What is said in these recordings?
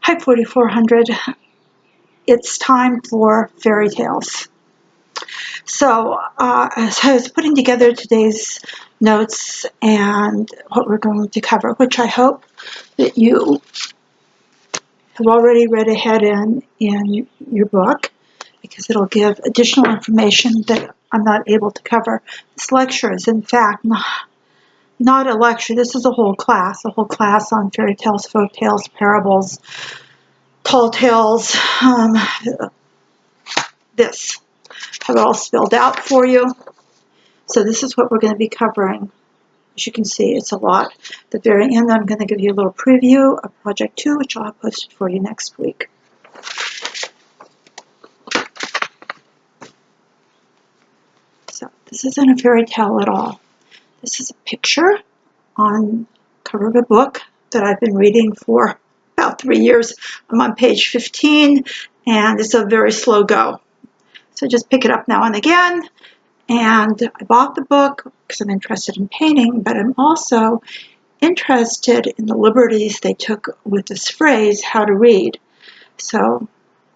Hi 4400, it's time for fairy tales. So as I was putting together today's notes and what we're going to cover, which I hope that you have already read ahead in your book, because it'll give additional information that I'm not able to cover. This lecture is in fact not a lecture. This is a whole class on fairy tales, folk tales, parables, tall tales. This I have it all spelled out for you. So this is what we're going to be covering. As you can see, it's a lot. At the very end, I'm going to give you a little preview of Project 2, which I'll have posted for you next week. So this isn't a fairy tale at all. This is a picture on cover of a book that I've been reading for about 3 years. I'm on page 15, and it's a very slow go. So just pick it up now and again. And I bought the book because I'm interested in painting, but I'm also interested in the liberties they took with this phrase, how to read. So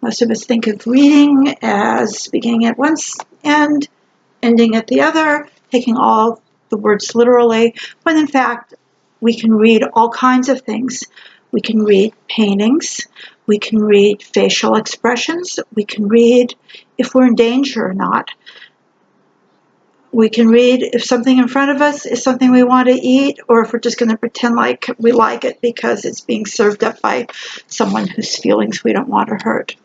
most of us think of reading as beginning at one end, ending at the other, taking all the words literally, when in fact we can read all kinds of things. We can read paintings, we can read facial expressions, we can read if we're in danger or not. We can read if something in front of us is something we want to eat, or if we're just going to pretend like we like it because it's being served up by someone whose feelings we don't want to hurt.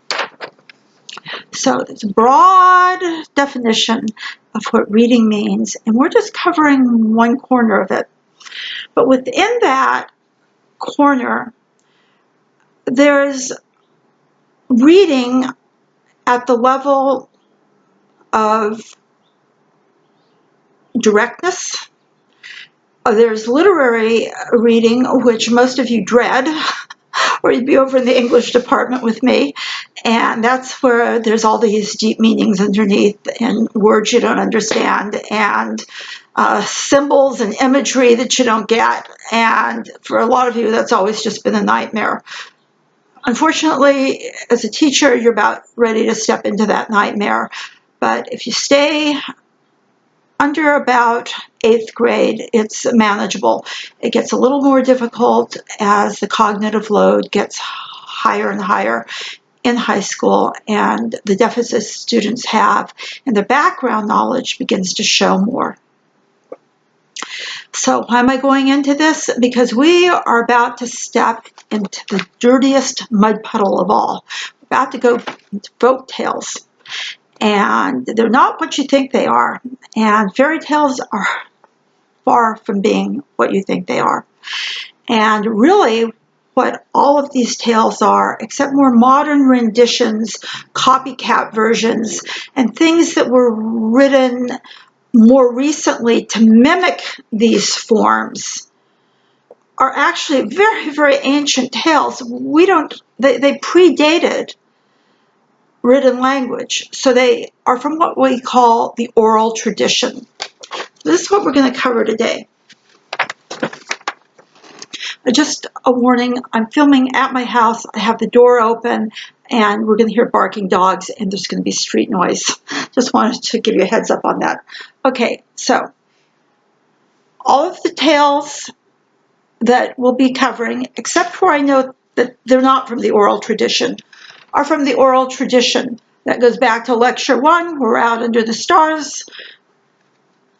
So there's a broad definition of what reading means, and we're just covering one corner of it. But within that corner, there's reading at the level of directness. There's literary reading, which most of you dread, or you'd be over in the English department with me, and that's where there's all these deep meanings underneath and words you don't understand and symbols and imagery that you don't get, and for a lot of you that's always just been a nightmare. Unfortunately, as a teacher, you're about ready to step into that nightmare, but if you stay under about 8th grade, it's manageable. It gets a little more difficult as the cognitive load gets higher and higher in high school, and the deficits students have and their background knowledge begins to show more. So why am I going into this? Because we are about to step into the dirtiest mud puddle of all. We're about to go into folk tales. And they're not what you think they are. And fairy tales are far from being what you think they are. And really, what all of these tales are, except more modern renditions, copycat versions, and things that were written more recently to mimic these forms, are actually very, very ancient tales. They predated written language. So they are from what we call the oral tradition. This is what we're going to cover today. Just a warning, I'm filming at my house. I have the door open and we're going to hear barking dogs and there's going to be street noise. Just wanted to give you a heads up on that. Okay, so all of the tales that we'll be covering, except where I know that they're not from the oral tradition, are from the oral tradition. That goes back to lecture 1. We're out under the stars,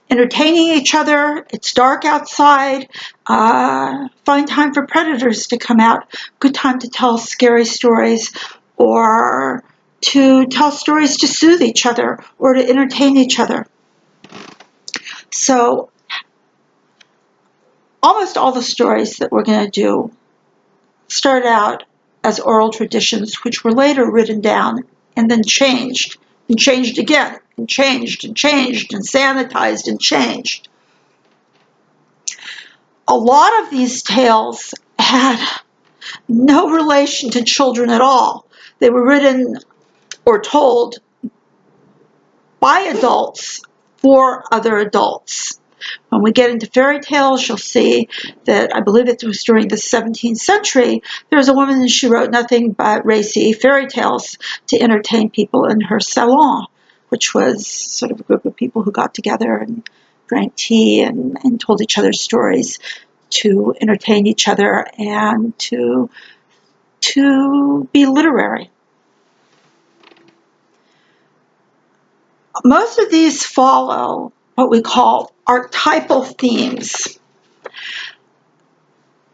entertaining each other. It's dark outside. Find time for predators to come out. Good time to tell scary stories, or to tell stories to soothe each other, or to entertain each other. So almost all the stories that we're going to do start out as oral traditions, which were later written down and then changed, and changed again, and changed, and changed, and sanitized, and changed. A lot of these tales had no relation to children at all. They were written or told by adults for other adults. When we get into fairy tales, you'll see that, I believe it was during the 17th century, there was a woman and she wrote nothing but racy fairy tales to entertain people in her salon, which was sort of a group of people who got together and drank tea and told each other stories to entertain each other and to be literary. Most of these follow what we call archetypal themes.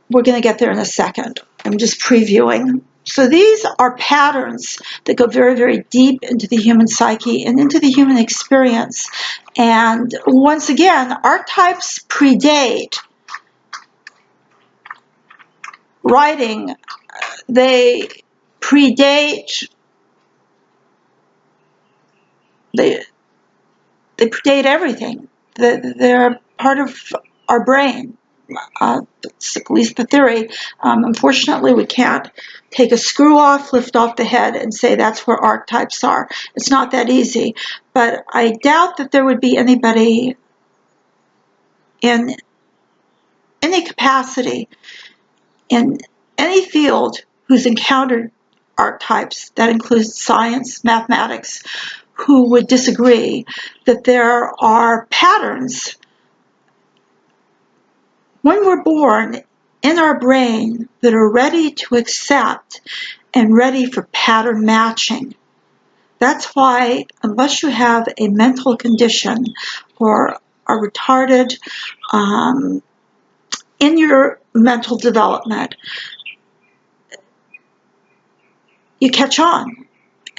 We're going to get there in a second. I'm just previewing. So these are patterns that go very, very deep into the human psyche and into the human experience. And once again, archetypes predate writing. They predate they predate everything. They're part of our brain. That's at least the theory. Unfortunately, we can't take a screw off, lift off the head, and say that's where archetypes are. It's not that easy. But I doubt that there would be anybody in any capacity, in any field, who's encountered archetypes, that includes science, mathematics, who would disagree that there are patterns when we're born in our brain that are ready to accept and ready for pattern matching. That's why, unless you have a mental condition or are retarded in your mental development, you catch on.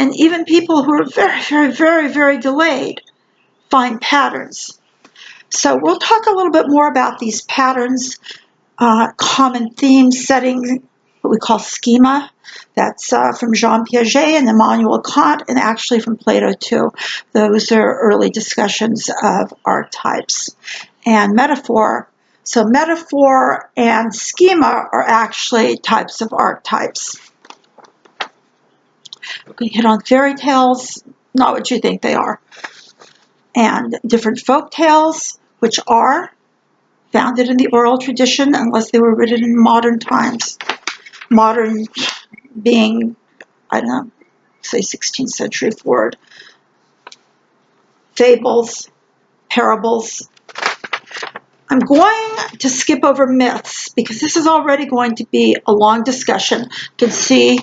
And even people who are very, very, very, very delayed find patterns. So we'll talk a little bit more about these patterns, common themes, setting, what we call schema. That's from Jean Piaget and Immanuel Kant, and actually from Plato too. Those are early discussions of archetypes. And metaphor. So metaphor and schema are actually types of archetypes. We're going to hit on fairy tales, not what you think they are, and different folk tales, which are founded in the oral tradition unless they were written in modern times. Modern being, I don't know, say 16th century forward. Fables, parables. I'm going to skip over myths because this is already going to be a long discussion. You can see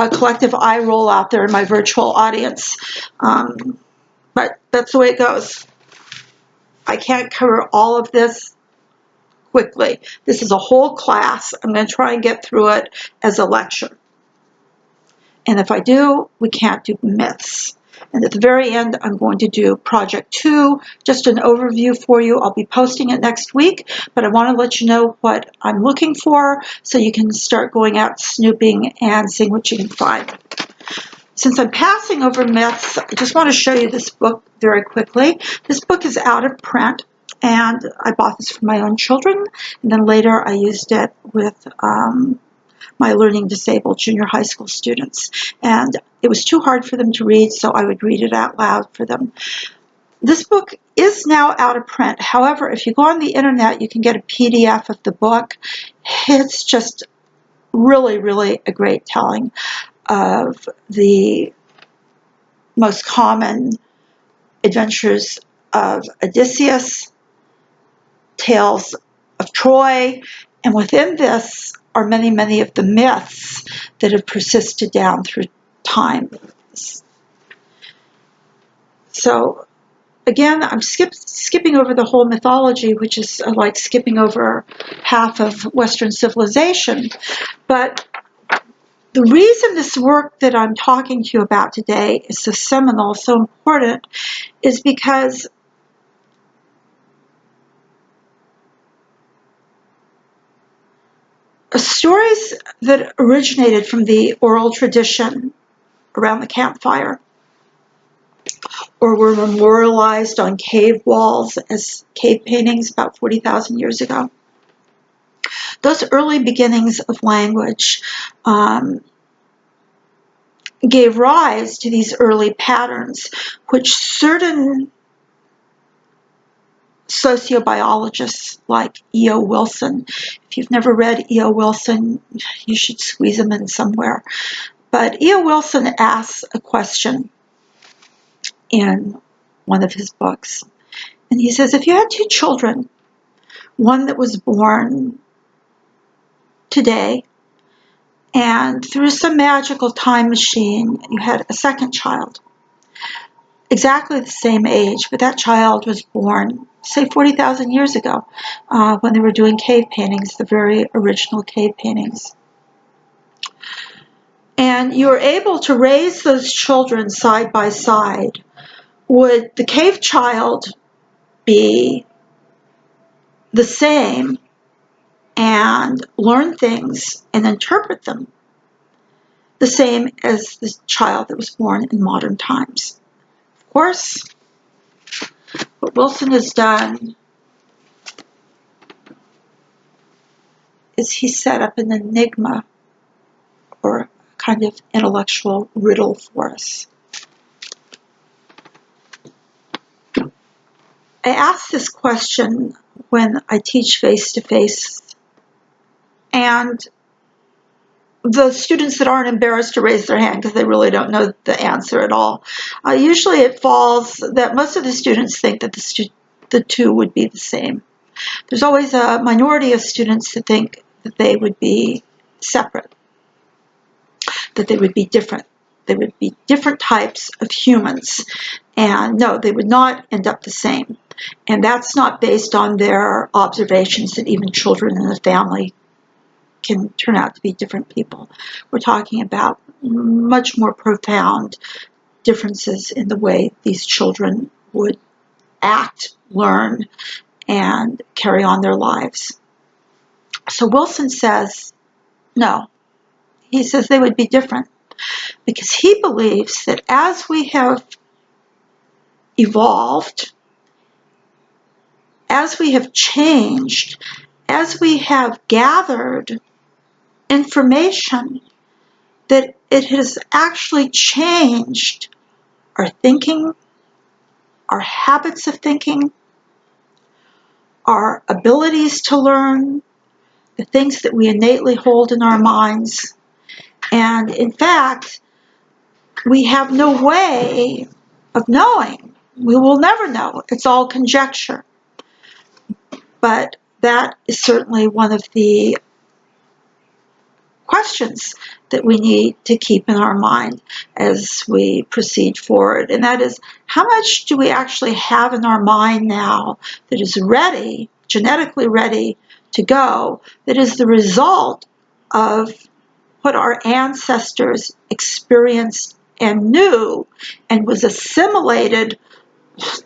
a collective eye roll out there in my virtual audience. But that's the way it goes. I can't cover all of this quickly. This is a whole class. I'm going to try and get through it as a lecture. And if I do, we can't do myths. And at the very end, I'm going to do Project 2, just an overview for you. I'll be posting it next week, but I want to let you know what I'm looking for so you can start going out snooping and seeing what you can find. Since I'm passing over myths, I just want to show you this book very quickly. This book is out of print, and I bought this for my own children, and then later I used it with my learning disabled junior high school students. And it was too hard for them to read, so I would read it out loud for them. This book is now out of print. However, if you go on the internet, you can get a PDF of the book. It's just really, really a great telling of the most common adventures of Odysseus, tales of Troy, and within this are many, many of the myths that have persisted down through time. So again, I'm skipping over the whole mythology, which is like skipping over half of Western civilization. But the reason this work that I'm talking to you about today is so seminal, so important, is because stories that originated from the oral tradition around the campfire or were memorialized on cave walls as cave paintings about 40,000 years ago. Those early beginnings of language gave rise to these early patterns, which certain sociobiologists like E.O. Wilson. If you've never read E.O. Wilson, you should squeeze him in somewhere. But E.O. Wilson asks a question in one of his books. And he says, if you had two children, one that was born today, and through some magical time machine, you had a second child, exactly the same age, but that child was born, say, 40,000 years ago, when they were doing cave paintings, the very original cave paintings. And you were able to raise those children side by side. Would the cave child be the same and learn things and interpret them the same as the child that was born in modern times? Of course, what Wilson has done is he set up an enigma, or a kind of intellectual riddle for us. I ask this question when I teach face-to-face, and the students that aren't embarrassed to raise their hand because they really don't know the answer at all, usually it falls that most of the students think that the two would be the same. There's always a minority of students that think that they would be separate, that they would be different. They would be different types of humans. And no, they would not end up the same. And that's not based on their observations that even children in a family can turn out to be different people. We're talking about much more profound differences in the way these children would act, learn, and carry on their lives. So Wilson says, no. He says they would be different because he believes that as we have evolved, as we have changed, as we have gathered information, that it has actually changed our thinking, our habits of thinking, our abilities to learn, the things that we innately hold in our minds. And in fact, we have no way of knowing. We will never know. It's all conjecture. But that is certainly one of the questions that we need to keep in our mind as we proceed forward. And that is, how much do we actually have in our mind now that is ready, genetically ready to go, that is the result of what our ancestors experienced and knew and was assimilated,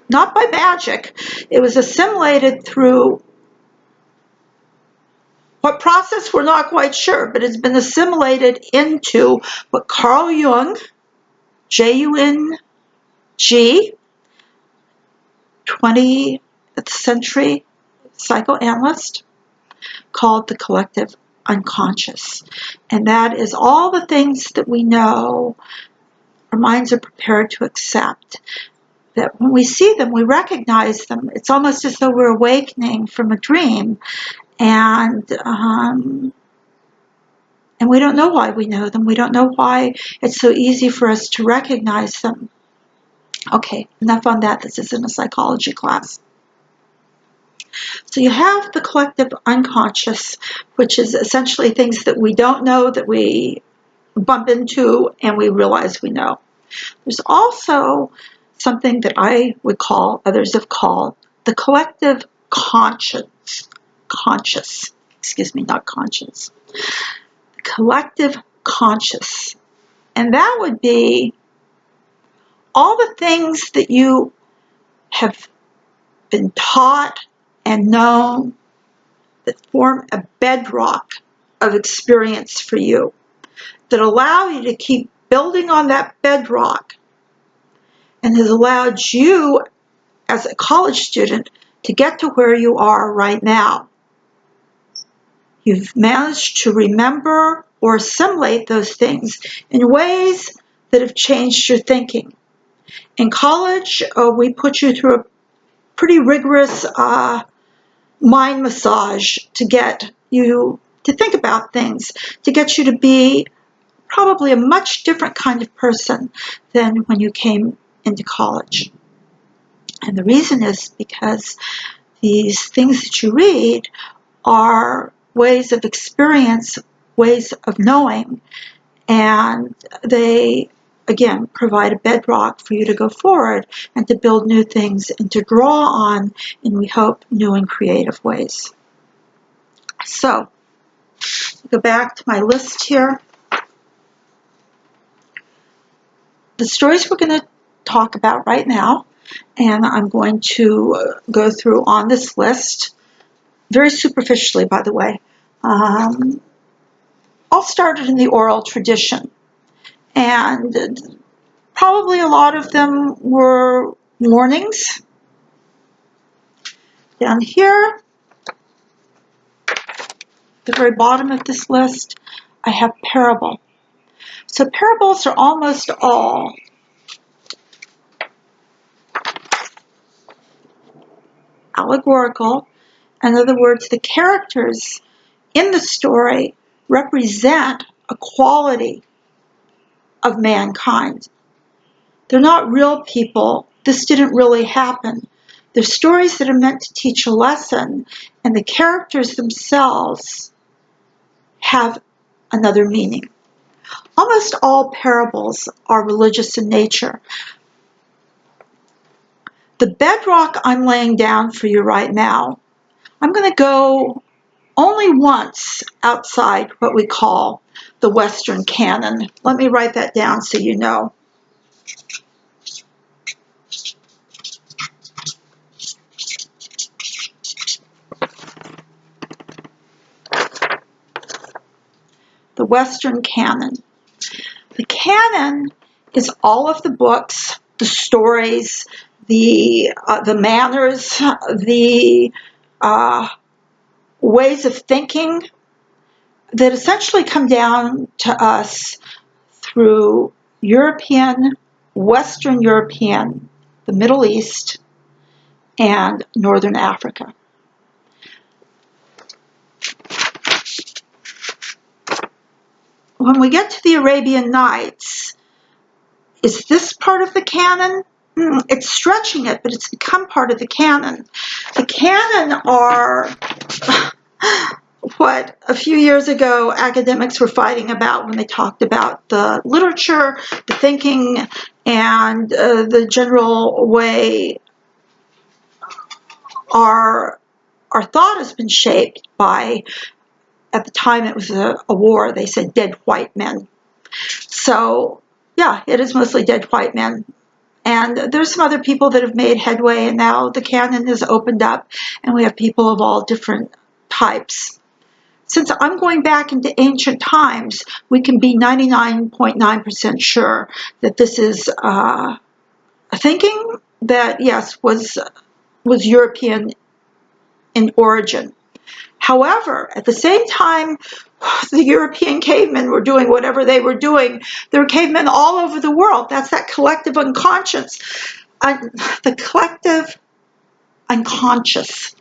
not by magic, it was assimilated through what process we're not quite sure, but it's been assimilated into what Carl Jung, J-U-N-G, 20th century psychoanalyst, called the collective unconscious. And that is all the things that we know our minds are prepared to accept. That when we see them, we recognize them. It's almost as though we're awakening from a dream. And we don't know why we know them. We don't know why it's so easy for us to recognize them. Okay, enough on that. This isn't a psychology class. So you have the collective unconscious, which is essentially things that we don't know, that we bump into and we realize we know. There's also something that I would call, others have called, the collective conscious. Collective conscious. And that would be all the things that you have been taught and known that form a bedrock of experience for you, that allow you to keep building on that bedrock and has allowed you as a college student to get to where you are right now. You've managed to remember or assimilate those things in ways that have changed your thinking. In college, we put you through pretty rigorous mind massage to get you to think about things, to get you to be probably a much different kind of person than when you came into college. And the reason is because these things that you read are ways of experience, ways of knowing, and they, again, provide a bedrock for you to go forward and to build new things and to draw on in, we hope, new and creative ways. So, go back to my list here. The stories we're going to talk about right now, and I'm going to go through on this list, very superficially, by the way. All started in the oral tradition, and probably a lot of them were warnings. Down here, the very bottom of this list, I have parable. So parables are almost all allegorical. In other words, the characters in the story represent a quality of mankind. They're not real people. This didn't really happen. They're stories that are meant to teach a lesson, and the characters themselves have another meaning. Almost all parables are religious in nature. The bedrock I'm laying down for you right now, I'm going to go only once outside what we call the Western canon. Let me write that down so you know. The Western canon. The canon is all of the books, the stories, the manners, the ways of thinking that essentially come down to us through European, Western European, the Middle East, and Northern Africa. When we get to the Arabian Nights, is this part of the canon? It's stretching it, but it's become part of the canon. The canon are what a few years ago academics were fighting about when they talked about the literature, the thinking, and the general way our thought has been shaped by, at the time it was a war, they said dead white men. So yeah, it is mostly dead white men. And there's some other people that have made headway, and now the canon is opened up, and we have people of all different types. Since I'm going back into ancient times, we can be 99.9% sure that this is a thinking that, yes, was European in origin. However, at the same time the European cavemen were doing whatever they were doing, there were cavemen all over the world. That's that collective unconscious. The collective unconscious.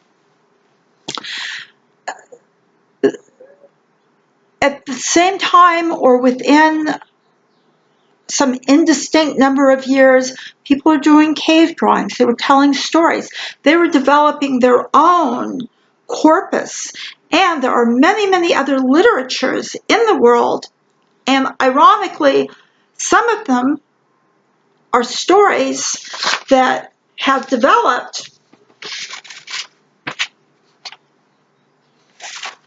At the same time, or within some indistinct number of years, people are doing cave drawings. They were telling stories. They were developing their own corpus. And there are many, many other literatures in the world. And ironically, some of them are stories that have developed.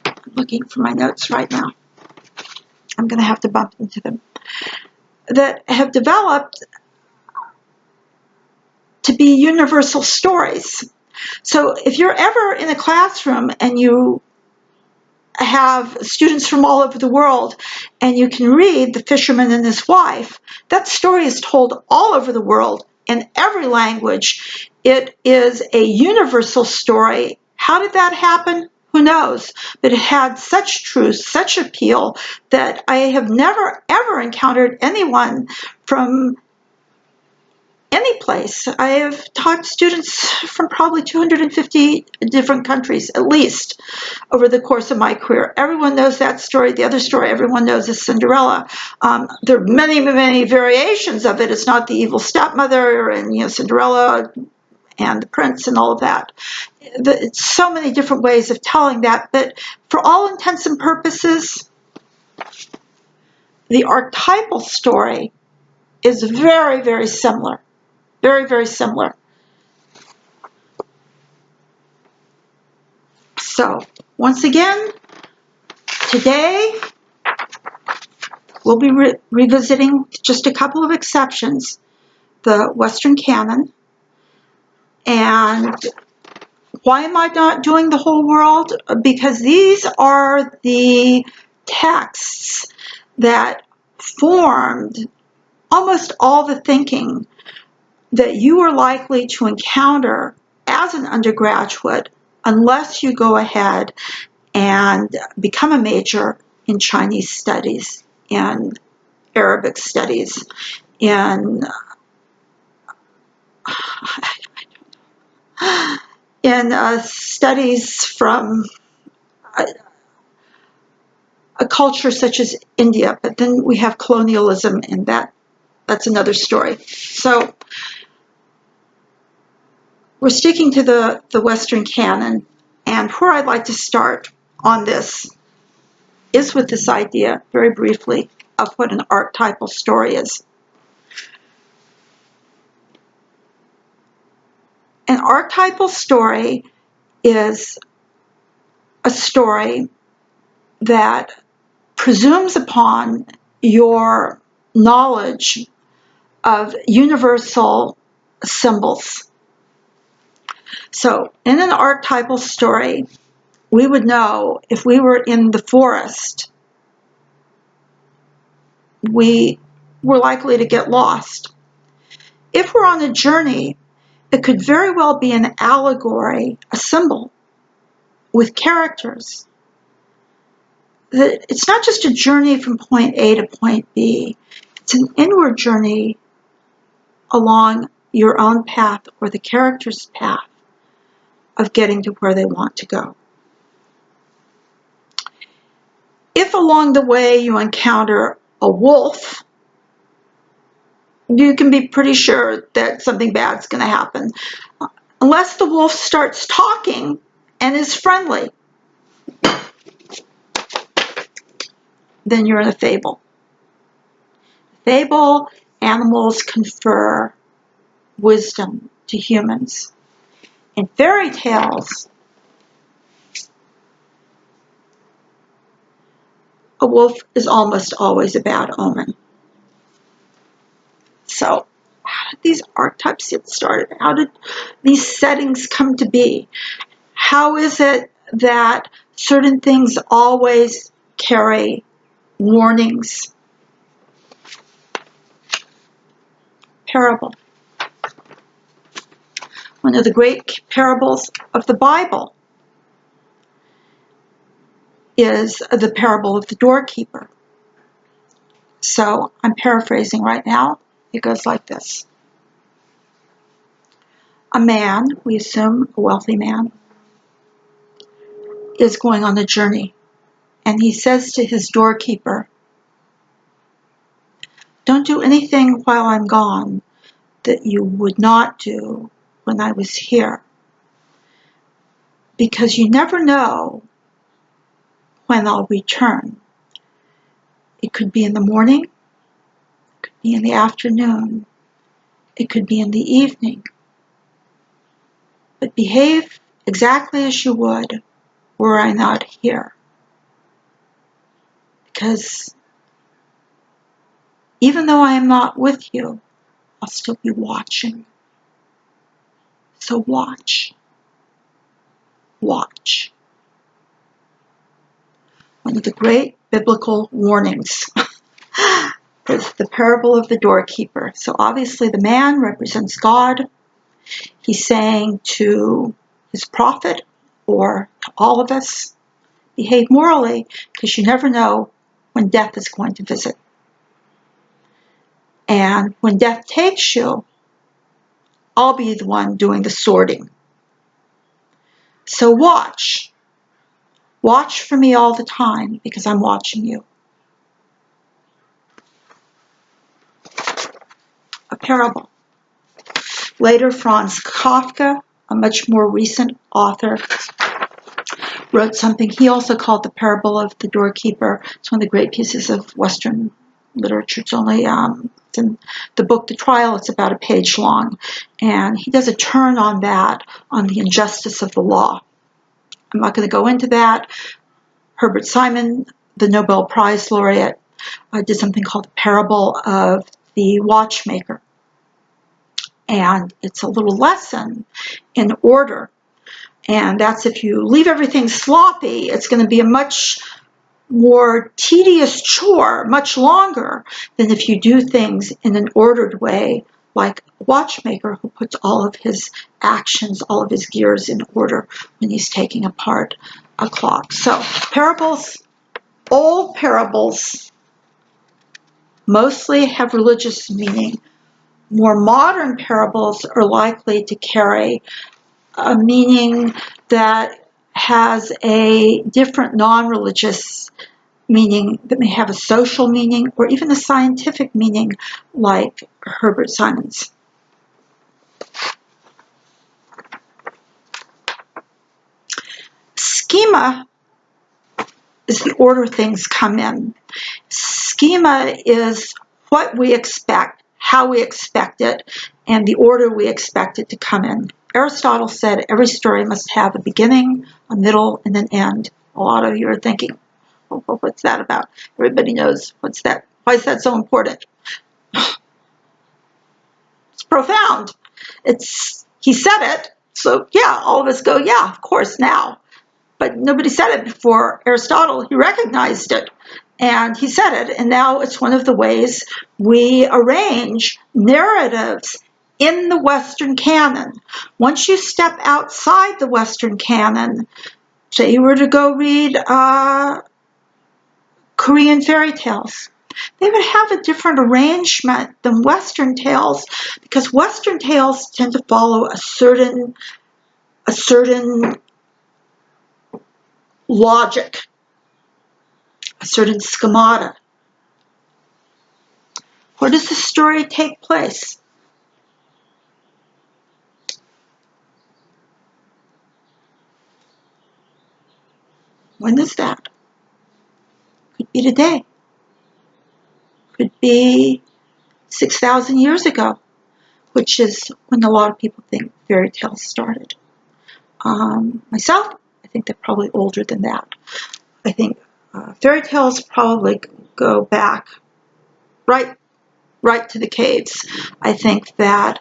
I'm looking for my notes right now. I'm going to have to bump into them. That have developed to be universal stories. So if you're ever in a classroom and you have students from all over the world and you can read The Fisherman and His Wife, that story is told all over the world in every language. It is a universal story. How did that happen? Who knows? But it had such truth, such appeal, that I have never, ever encountered anyone from any place. I have taught students from probably 250 different countries, at least, over the course of my career. Everyone knows that story. The other story everyone knows is Cinderella. There are many, many variations of it. It's not the evil stepmother and, Cinderella and the prince and all of that. It's so many different ways of telling that, but for all intents and purposes, the archetypal story is very, very similar. Very, very similar. So, once again, today we'll be revisiting just a couple of exceptions, the Western canon. And why am I not doing the whole world? Because these are the texts that formed almost all the thinking that you are likely to encounter as an undergraduate unless you go ahead and become a major in Chinese studies, in Arabic studies, in studies from a culture such as India. But then we have colonialism, and that's another story. So we're sticking to the Western canon, and where I'd like to start on this is with this idea, very briefly, of what an archetypal story is. An archetypal story is a story that presumes upon your knowledge of universal symbols. So, in an archetypal story, we would know if we were in the forest, we were likely to get lost. If we're on a journey, it could very well be an allegory, a symbol, with characters. It's not just a journey from point A to point B. It's an inward journey along your own path or the character's path of getting to where they want to go. If along the way you encounter a wolf, you can be pretty sure that something bad's going to happen. Unless the wolf starts talking and is friendly, then you're in a fable. Fable, animals confer wisdom to humans. In fairy tales, a wolf is almost always a bad omen. So, how did these archetypes get started? How did these settings come to be? How is it that certain things always carry warnings? Parable. One of the great parables of the Bible is the parable of the doorkeeper. So I'm paraphrasing right now. It goes like this. A man, we assume a wealthy man, is going on a journey, and he says to his doorkeeper, "Don't do anything while I'm gone that you would not do when I was here, because you never know when I'll return. It could be in the morning, it could be in the afternoon, it could be in the evening. But behave exactly as you would were I not here. Because even though I am not with you, I'll still be watching. So watch. Watch." One of the great biblical warnings is the parable of the doorkeeper. So obviously the man represents God. He's saying to his prophet, or to all of us, behave morally, because you never know when death is going to visit. And when death takes you, I'll be the one doing the sorting. So watch. Watch for me all the time because I'm watching you. A parable. Later, Franz Kafka, a much more recent author, wrote something he also called the parable of the doorkeeper. It's one of the great pieces of Western literature. It's only it's in the book The Trial. It's about a page long. And he does a turn on that, on the injustice of the law. I'm not going to go into that. Herbert Simon, the Nobel Prize laureate, did something called the parable of the watchmaker. And it's a little lesson in order. And that's if you leave everything sloppy, it's going to be a much more tedious chore, much longer than if you do things in an ordered way, like a watchmaker who puts all of his actions, all of his gears in order when he's taking apart a clock. So parables, old parables, mostly have religious meaning. More modern parables are likely to carry a meaning that has a different non-religious meaning, that may have a social meaning or even a scientific meaning, like Herbert Simon's. Schema is the order things come in. Schema is what we expect, how we expect it, and the order we expect it to come in. Aristotle said every story must have a beginning, a middle, and an end. A lot of you are thinking, oh, what's that about? Everybody knows what's that. Why is that so important? It's profound. He said it, so yeah, all of us go, yeah, of course, now. But nobody said it before Aristotle. He recognized it, and he said it, and now it's one of the ways we arrange narratives in the Western canon. Once you step outside the Western canon, say you were to go read Korean fairy tales, they would have a different arrangement than Western tales, because Western tales tend to follow a certain logic, a certain schemata. Where does the story take place? When is that? Could be today. Could be 6,000 years ago, which is when a lot of people think fairy tales started. Myself, I think they're probably older than that. I think fairy tales probably go back right to the caves. I think that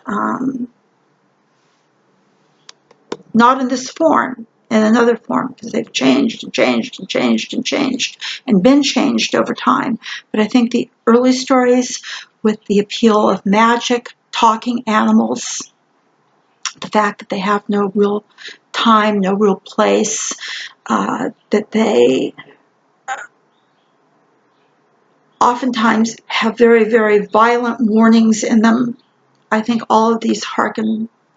not in this form, in another form, because they've changed and changed and changed and changed and been changed over time. But I think the early stories with the appeal of magic, talking animals, the fact that they have no real time, no real place, that they oftentimes have very, very violent warnings in them. I think all of these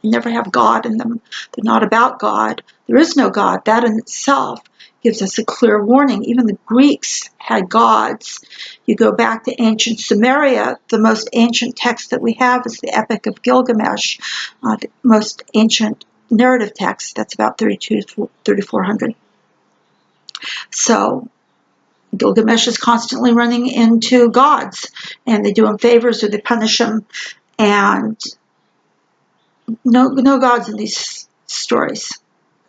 never have God in them. They're not about God. There is no God. That in itself gives us a clear warning. Even the Greeks had gods. You go back to ancient Sumeria, the most ancient text that we have is the Epic of Gilgamesh, the most ancient narrative text. That's about 3,400. So Gilgamesh is constantly running into gods, and they do him favors or they punish him, and no gods in these stories.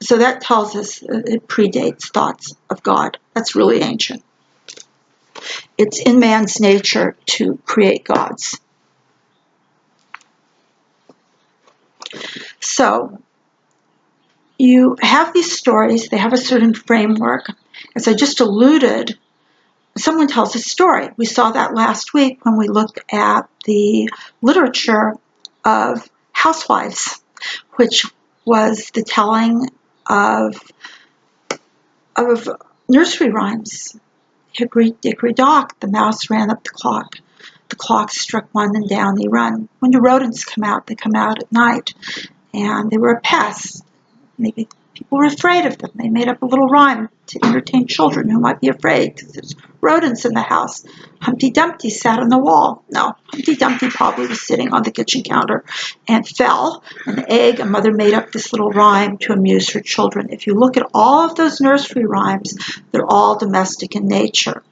So that tells us it predates thoughts of God. That's really ancient. It's in man's nature to create gods. So you have these stories, they have a certain framework. As I just alluded, someone tells a story. We saw that last week when we looked at the literature of housewives, which was the telling of nursery rhymes. Hickory dickory dock, the mouse ran up the clock. the clock struck 1 and down they run. When the rodents come out, they come out at night. And they were a pest. Maybe people were afraid of them. They made up a little rhyme to entertain children who might be afraid because there's rodents in the house. Humpty Dumpty sat on the wall. No, Humpty Dumpty probably was sitting on the kitchen counter and fell. An egg, a mother made up this little rhyme to amuse her children. If you look at all of those nursery rhymes, they're all domestic in nature.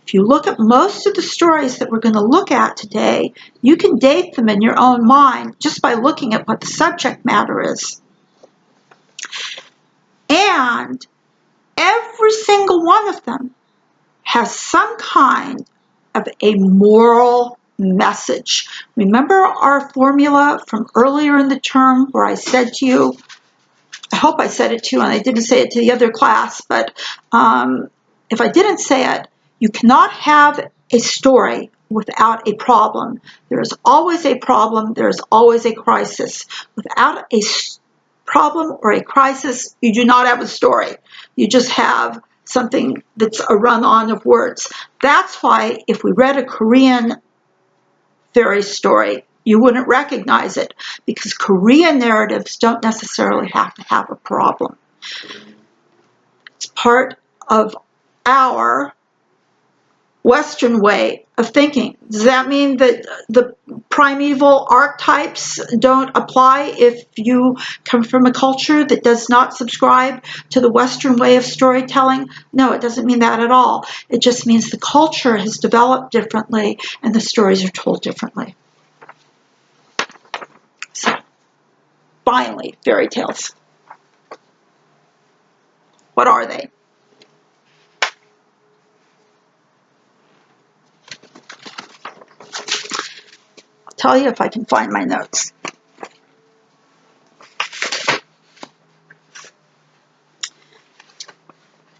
If you look at most of the stories that we're going to look at today, you can date them in your own mind just by looking at what the subject matter is. And every single one of them has some kind of a moral message. Remember our formula from earlier in the term where I said to you, I hope I said it to you and I didn't say it to the other class, but if I didn't say it, you cannot have a story without a problem. There is always a problem. There is always a crisis. Without a problem or a crisis, you do not have a story. You just have something that's a run-on of words. That's why if we read a Korean fairy story, you wouldn't recognize it, because Korean narratives don't necessarily have to have a problem. It's part of our Western way of thinking. Does that mean that the primeval archetypes don't apply if you come from a culture that does not subscribe to the Western way of storytelling? No, it doesn't mean that at all. It just means the culture has developed differently and the stories are told differently. So, finally, fairy tales. What are they? I'll tell you if I can find my notes.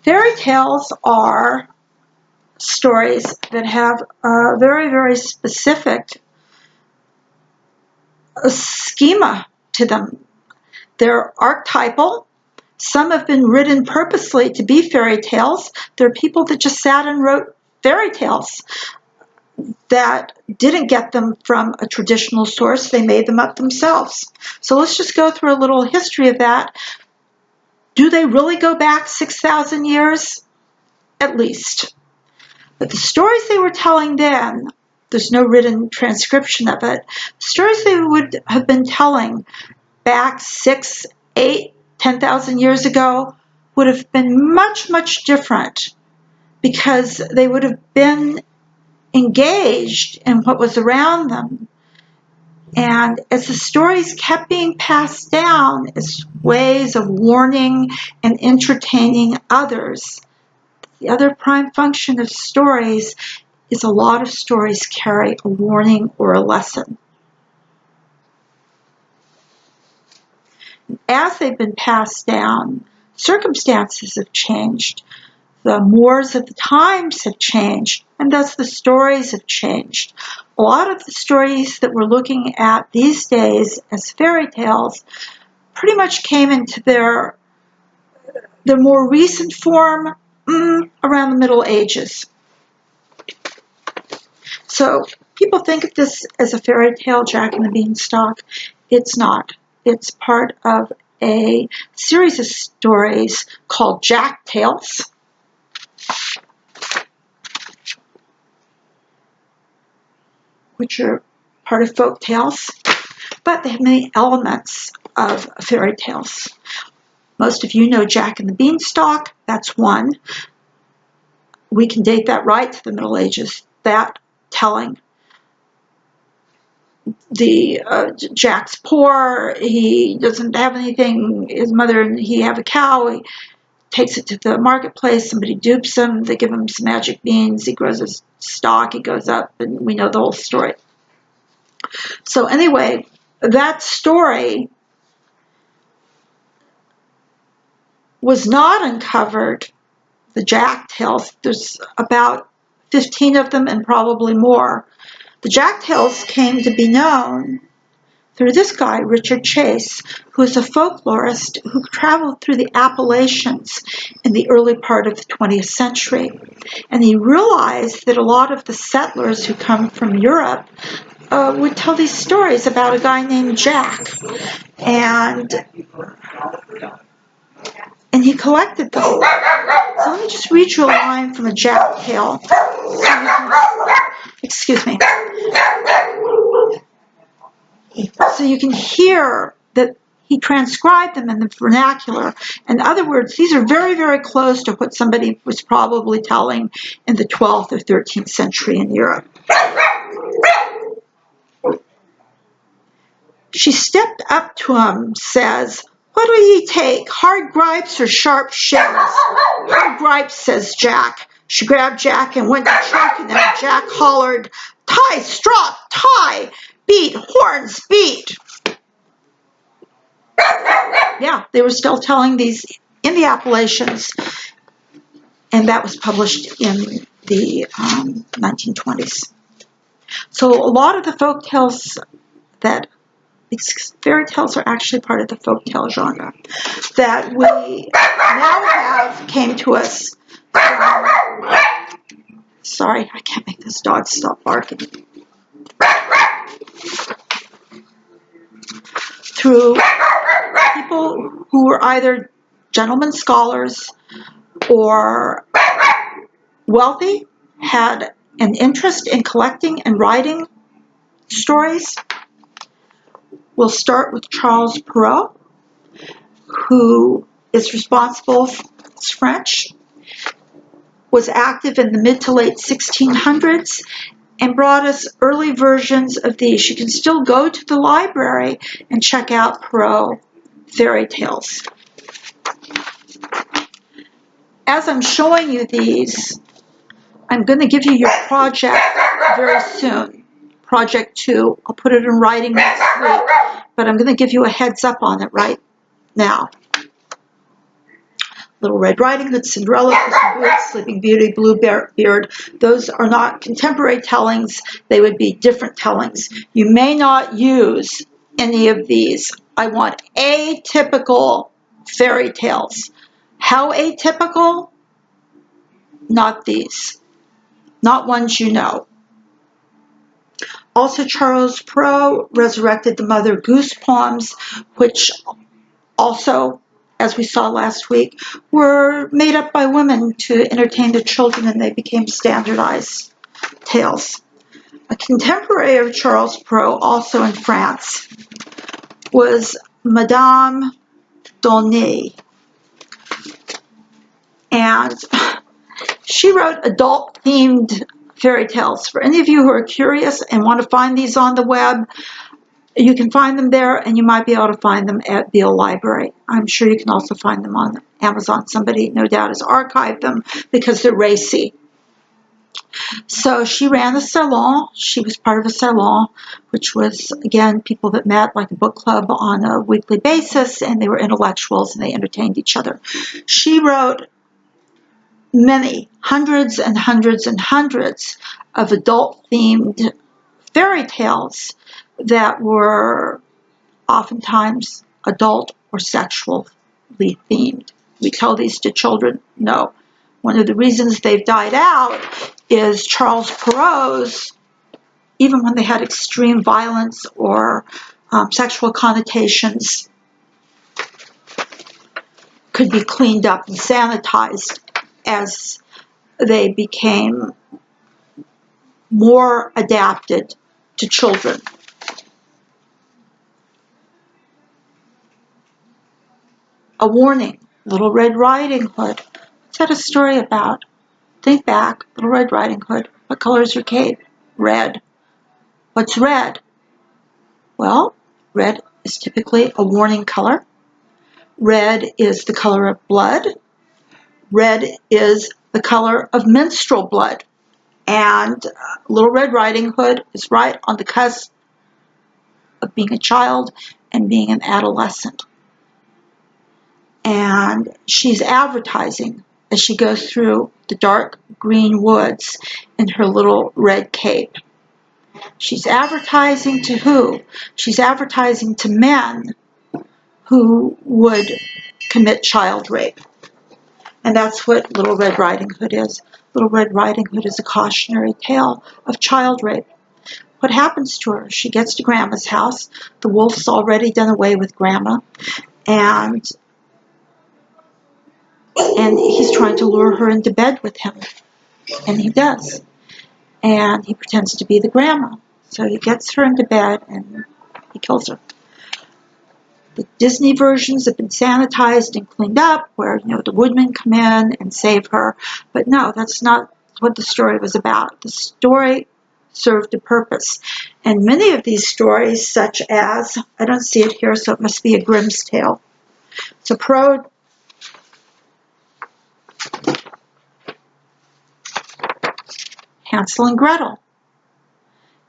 Fairy tales are stories that have a very, very specific schema to them. They're archetypal. Some have been written purposely to be fairy tales. There are people that just sat and wrote fairy tales that didn't get them from a traditional source. They made them up themselves. So let's just go through a little history of that. Do they really go back 6,000 years? At least. But the stories they were telling then, there's no written transcription of it, stories they would have been telling back 6, 8, 10,000 years ago would have been much, much different, because they would have been engaged in what was around them. And as the stories kept being passed down as ways of warning and entertaining others, the other prime function of stories is a lot of stories carry a warning or a lesson. As they've been passed down, circumstances have changed. The mores of the times have changed, and thus the stories have changed. A lot of the stories that we're looking at these days as fairy tales pretty much came into their more recent form around the Middle Ages. So people think of this as a fairy tale, Jack and the Beanstalk. It's not. It's part of a series of stories called Jack Tales, which are part of folk tales, but they have many elements of fairy tales. Most of you know Jack and the Beanstalk. That's one. We can date that right to the Middle Ages, that telling. Jack's poor, he doesn't have anything, his mother and he have a cow, he takes it to the marketplace, somebody dupes him, they give him some magic beans, he grows his stock, he goes up, and we know the whole story. So anyway, that story was not uncovered, the Jack Tales. There's about 15 of them and probably more. The Jack Tales came to be known through this guy, Richard Chase, who is a folklorist who traveled through the Appalachians in the early part of the 20th century. And he realized that a lot of the settlers who come from Europe would tell these stories about a guy named Jack. And he collected them. So let me just read you a line from a Jack tale. Excuse me. So you can hear that he transcribed them in the vernacular. In other words, these are very, very close to what somebody was probably telling in the 12th or 13th century in Europe. She stepped up to him, says, "What will ye take, hard gripes or sharp shins?" "Hard gripes," says Jack. She grabbed Jack and went to choking him. Jack hollered, "Tie, strop, tie! Beat, horns, beat!" Yeah, they were still telling these in the Appalachians, and that was published in the 1920s. So a lot of the folk tales these fairy tales are actually part of the folk tale genre that we now have came to us from, sorry, I can't make this dog stop barking, through people who were either gentlemen scholars or wealthy, had an interest in collecting and writing stories. We'll start with Charles Perrault, who is responsible for French, was active in the mid to late 1600s, and brought us early versions of these. You can still go to the library and check out Perrault fairy tales. As I'm showing you these, I'm going to give you your project very soon. Project 2. I'll put it in writing next week, but I'm going to give you a heads up on it right now. Little Red Riding Hood, Cinderella, Puss in Boots, Sleeping Beauty, Bluebeard. Those are not contemporary tellings. They would be different tellings. You may not use any of these. I want atypical fairy tales. How atypical? Not these. Not ones you know. Also, Charles Perrault resurrected the Mother Goose poems, which also, as we saw last week, were made up by women to entertain the children, and they became standardized tales. A contemporary of Charles Perrault, also in France, was Madame d'Aulnay. And she wrote adult-themed fairy tales. For any of you who are curious and want to find these on the web, you can find them there, and you might be able to find them at Beale Library. I'm sure you can also find them on Amazon. Somebody, no doubt, has archived them because they're racy. So she ran a salon. She was part of a salon, which was, again, people that met like a book club on a weekly basis, and they were intellectuals, and they entertained each other. She wrote many, hundreds and hundreds and hundreds of adult-themed fairy tales that were oftentimes adult or sexually themed. We tell these to children? No. One of the reasons they've died out is Charles Perrault's, even when they had extreme violence or sexual connotations, could be cleaned up and sanitized as they became more adapted to children. A warning, Little Red Riding Hood. What's that a story about? Think back, Little Red Riding Hood. What color is your cape? Red. What's red? Well, red is typically a warning color. Red is the color of blood. Red is the color of menstrual blood. And Little Red Riding Hood is right on the cusp of being a child and being an adolescent. And she's advertising as she goes through the dark green woods in her little red cape. She's advertising to who? She's advertising to men who would commit child rape. And that's what Little Red Riding Hood is. Little Red Riding Hood is a cautionary tale of child rape. What happens to her? She gets to Grandma's house. The wolf's already done away with Grandma. And he's trying to lure her into bed with him. And he does. And he pretends to be the grandma. So he gets her into bed and he kills her. The Disney versions have been sanitized and cleaned up, where the woodmen come in and save her. But no, that's not what the story was about. The story served a purpose. And many of these stories, such as, I don't see it here, so it must be a Grimm's Tale. So Hansel and Gretel.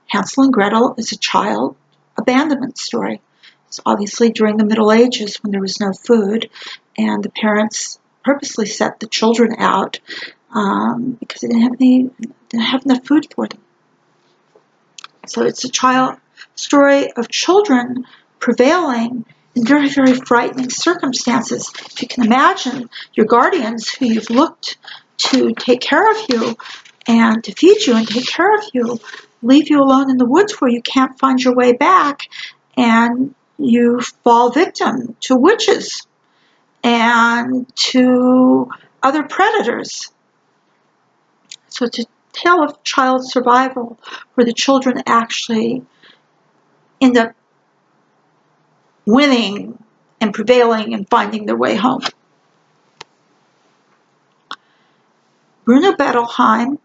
Hansel and Gretel is a child abandonment story. It's obviously during the Middle Ages when there was no food, and the parents purposely set the children out because they didn't have enough food for them. So it's a child story of children prevailing in very, very frightening circumstances. If you can imagine your guardians who you've looked to take care of you and to feed you and take care of you, leave you alone in the woods where you can't find your way back, and you fall victim to witches and to other predators. So it's a tale of child survival where the children actually end up winning and prevailing and finding their way home. Bruno Bettelheim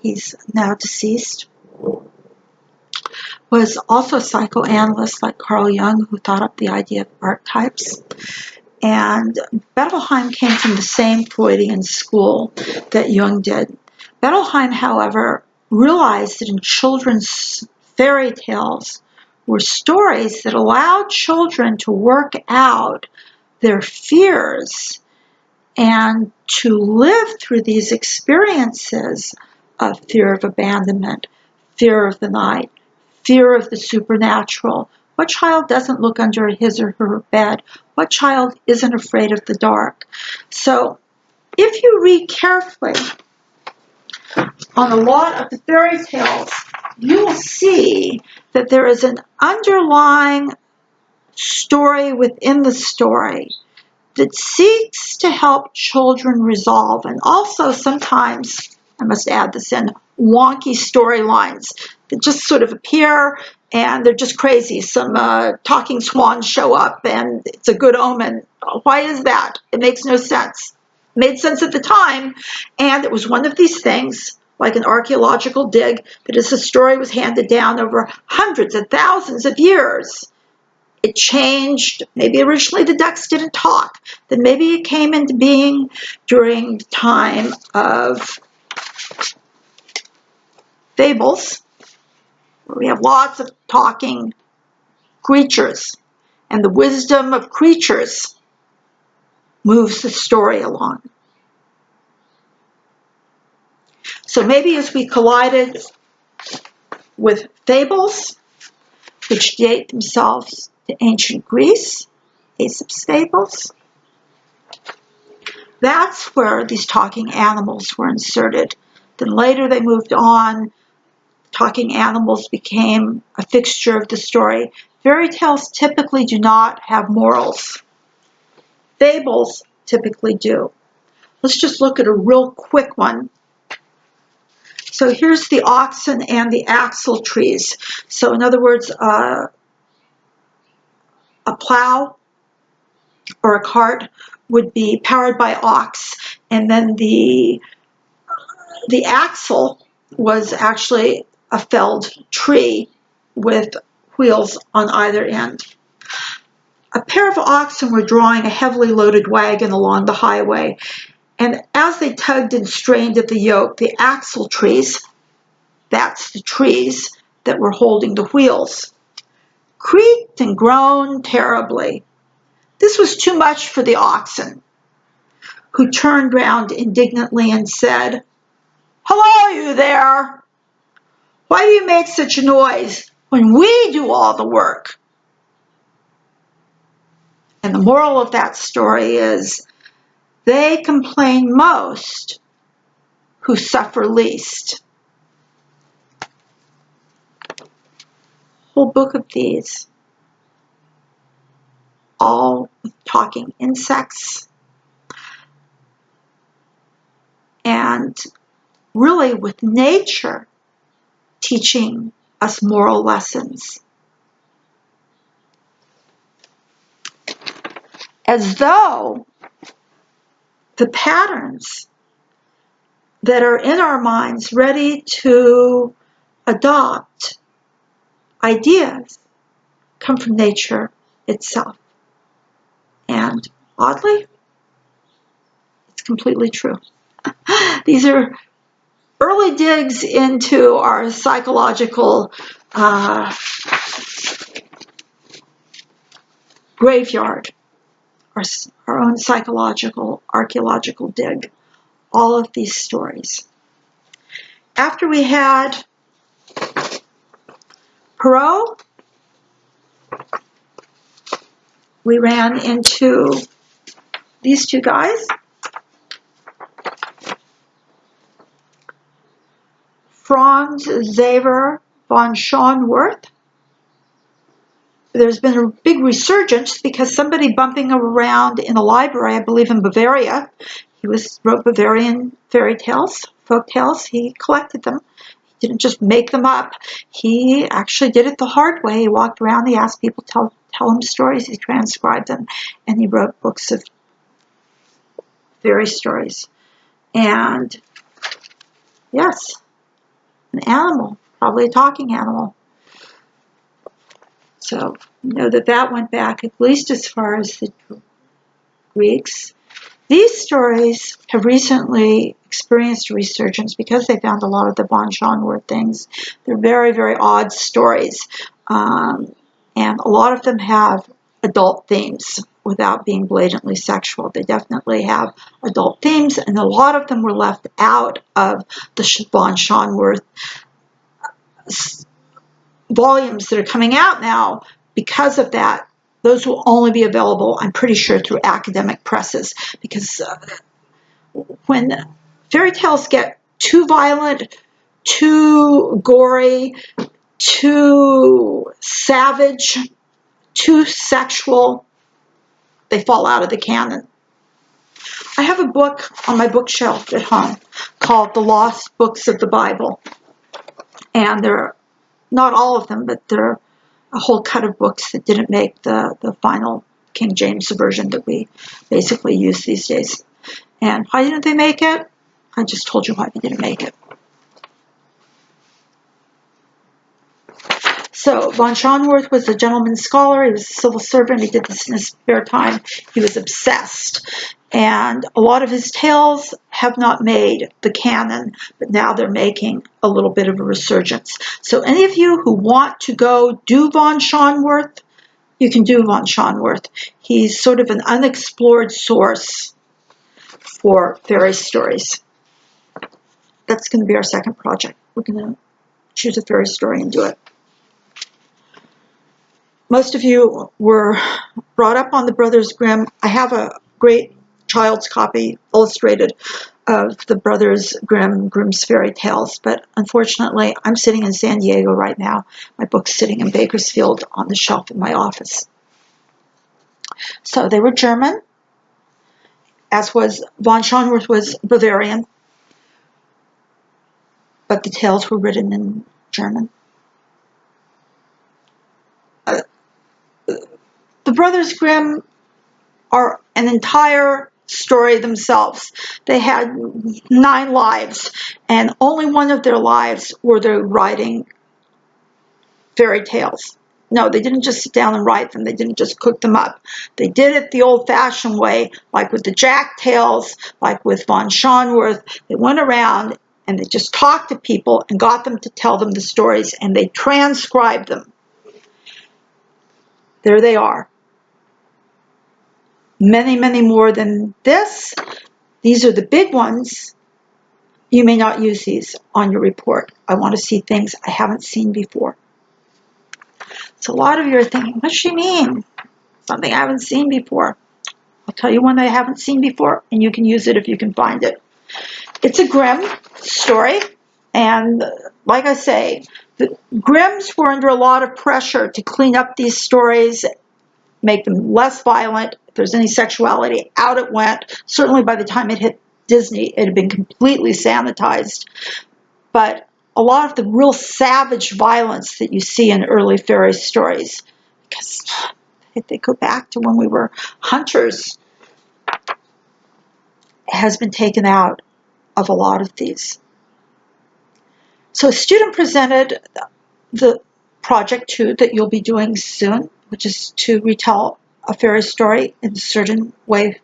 he's now deceased, was also a psychoanalyst like Carl Jung, who thought up the idea of archetypes. And Bettelheim came from the same Freudian school that Jung did. Bettelheim, however, realized that in children's fairy tales were stories that allowed children to work out their fears and to live through these experiences of fear of abandonment, fear of the night, fear of the supernatural. What child doesn't look under his or her bed? What child isn't afraid of the dark? So if you read carefully on a lot of the fairy tales, you will see that there is an underlying story within the story that seeks to help children resolve, and also sometimes, I must add this in, wonky storylines that just sort of appear and they're just crazy. Some talking swans show up and it's a good omen. Why is that? It makes no sense. It made sense at the time, and it was one of these things, like an archaeological dig, that as the story was handed down over hundreds of thousands of years, it changed. Maybe originally the ducks didn't talk. Then maybe it came into being during the time of fables, where we have lots of talking creatures, and the wisdom of creatures moves the story along. So maybe as we collided with fables, which date themselves to ancient Greece, Aesop's fables, that's where these talking animals were inserted. Then later they moved on. Talking animals became a fixture of the story. Fairy tales typically do not have morals. Fables typically do. Let's just look at a real quick one. So here's the oxen and the axle trees. So in other words, a plow or a cart would be powered by ox, and then the axle was actually a felled tree with wheels on either end. A pair of oxen were drawing a heavily loaded wagon along the highway, and as they tugged and strained at the yoke, the axle trees, that's the trees that were holding the wheels, creaked and groaned terribly. This was too much for the oxen, who turned round indignantly and said, Hello, you there. Why do you make such a noise when we do all the work? And the moral of that story is they complain most who suffer least. Whole book of these, all talking insects and really with nature teaching us moral lessons. As though the patterns that are in our minds ready to adopt ideas come from nature itself. And oddly, it's completely true. These are early digs into our psychological graveyard, our own psychological, archaeological dig, all of these stories. After we had Perot, we ran into these two guys, Franz Xaver von Schönwerth. There's been a big resurgence because somebody bumping around in a library, I believe in Bavaria, he wrote Bavarian fairy tales, folk tales. He collected them. He didn't just make them up. He actually did it the hard way. He walked around, he asked people to tell him stories, he transcribed them, and he wrote books of fairy stories. And yes, an animal, probably a talking animal. So know that that went back at least as far as the Greeks. These stories have recently experienced a resurgence because they found a lot of the von Schönwerth things. They're very, very odd stories. And a lot of them have adult themes without being blatantly sexual. They definitely have adult themes, and a lot of them were left out of the von Schönwerth volumes that are coming out now. Because of that, those will only be available, I'm pretty sure, through academic presses, because when fairy tales get too violent, too gory, too savage, too sexual, they fall out of the canon. I have a book on my bookshelf at home called The Lost Books of the Bible, and they're not all of them, but they're a whole cut of books that didn't make the final King James version that we basically use these days. And why didn't they make it? I just told you why they didn't make it. So von Schönwerth was a gentleman scholar. He was a civil servant. He did this in his spare time. He was obsessed. And a lot of his tales have not made the canon, but now they're making a little bit of a resurgence. So any of you who want to go do von Schönwerth, you can do von Schönwerth. He's sort of an unexplored source for fairy stories. That's going to be our second project. We're going to choose a fairy story and do it. Most of you were brought up on the Brothers Grimm. I have a great child's copy, illustrated, of the Brothers Grimm's fairy tales, but unfortunately, I'm sitting in San Diego right now. My book's sitting in Bakersfield on the shelf in my office. So they were German, as was von Schönwerth was Bavarian, but the tales were written in German. The Brothers Grimm are an entire story themselves. They had 9 lives, and only one of their lives were they writing fairy tales. No, they didn't just sit down and write them. They didn't just cook them up. They did it the old-fashioned way, like with the Jack tales, like with von Schönwerth. They went around and they just talked to people and got them to tell them the stories, and they transcribed them. There they are. Many, many more than this. These are the big ones you may not use these on your report. I want to see things I haven't seen before. So a lot of you are thinking, what does she mean? Something I haven't seen before. I'll tell you one that I haven't seen before, and you can use it if you can find it. It's a Grimm story, and like I say, the Grimms were under a lot of pressure to clean up these stories, make them less violent. If there's any sexuality, out it went. Certainly by the time it hit Disney, it had been completely sanitized. But a lot of the real savage violence that you see in early fairy stories, because if they go back to when we were hunters, has been taken out of a lot of these. So a student presented the project 2 that you'll be doing soon, which is to retell a fairy story in a certain way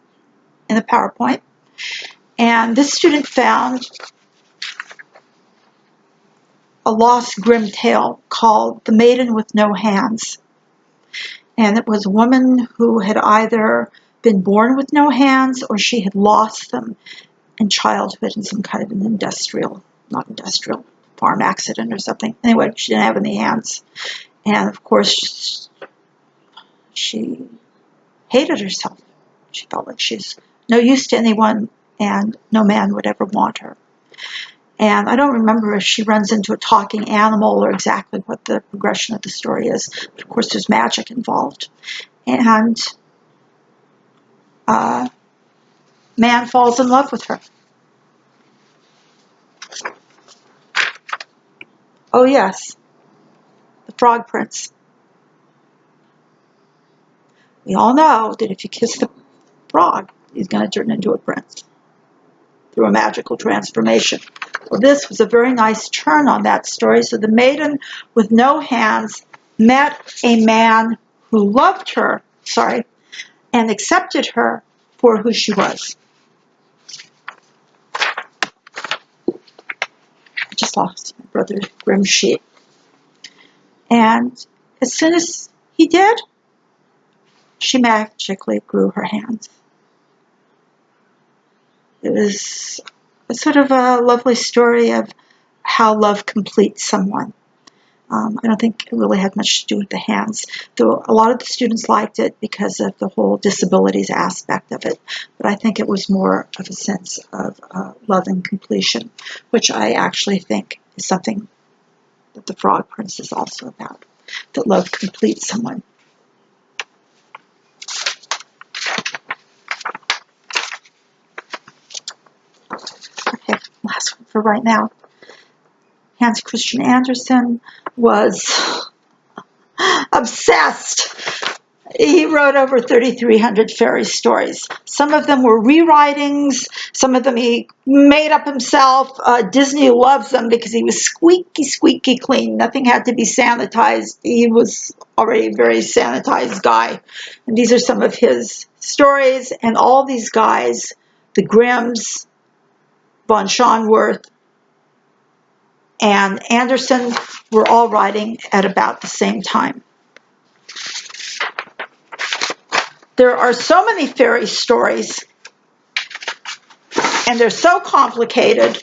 in a PowerPoint. And this student found a lost Grimm tale called The Maiden with No Hands. And it was a woman who had either been born with no hands or she had lost them in childhood in some kind of an farm accident or something. Anyway, she didn't have any hands. And of course, she hated herself. She felt like she's no use to anyone and no man would ever want her. And I don't remember if she runs into a talking animal or exactly what the progression of the story is. But of course, there's magic involved. And man falls in love with her. Oh yes, the Frog Prince. We all know that if you kiss the frog, he's going to turn into a prince through a magical transformation. Well, this was a very nice turn on that story. So the maiden with no hands met a man who loved her, and accepted her for who she was. I just lost my brother Grimm's sheet. And as soon as he did, she magically grew her hands. It was a sort of a lovely story of how love completes someone. I don't think it really had much to do with the hands, though a lot of the students liked it because of the whole disabilities aspect of it. But I think it was more of a sense of love and completion, which I actually think is something that the Frog Prince is also about, that love completes someone. Okay, last one for right now. Hans Christian Andersen was obsessed. He wrote over 3,300 fairy stories. Some of them were rewritings. Some of them he made up himself. Disney loves them because he was squeaky, squeaky clean. Nothing had to be sanitized. He was already a very sanitized guy. And these are some of his stories. And all these guys, the Grimms, von Schonworth, and Andersen, were all writing at about the same time. There are so many fairy stories, and they're so complicated.